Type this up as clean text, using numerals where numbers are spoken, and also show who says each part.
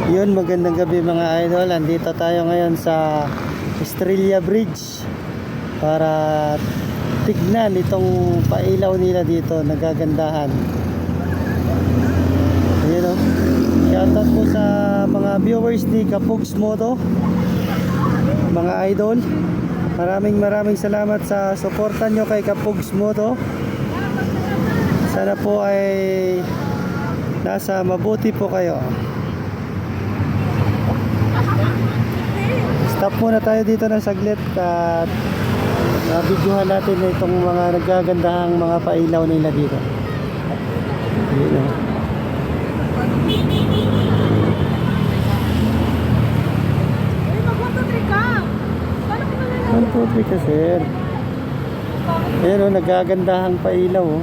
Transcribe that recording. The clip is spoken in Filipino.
Speaker 1: Yun, magandang gabi mga idol. Andito tayo ngayon sa Estrella Bridge para tignan itong pailaw nila dito, nagagandahan. Ayun o. Shoutout po sa mga viewers ni Kapugs Moto, mga idol. Maraming salamat sa suporta nyo kay Kapugs Moto. Sana po ay nasa mabuti po kayo. Stop muna tayo dito ng saglit at nabidyohan natin itong mga nagagandahang mga pailaw nila dito. Ayun o. Ang putri ka, sir. Ayun o, nagagandahang pailaw o.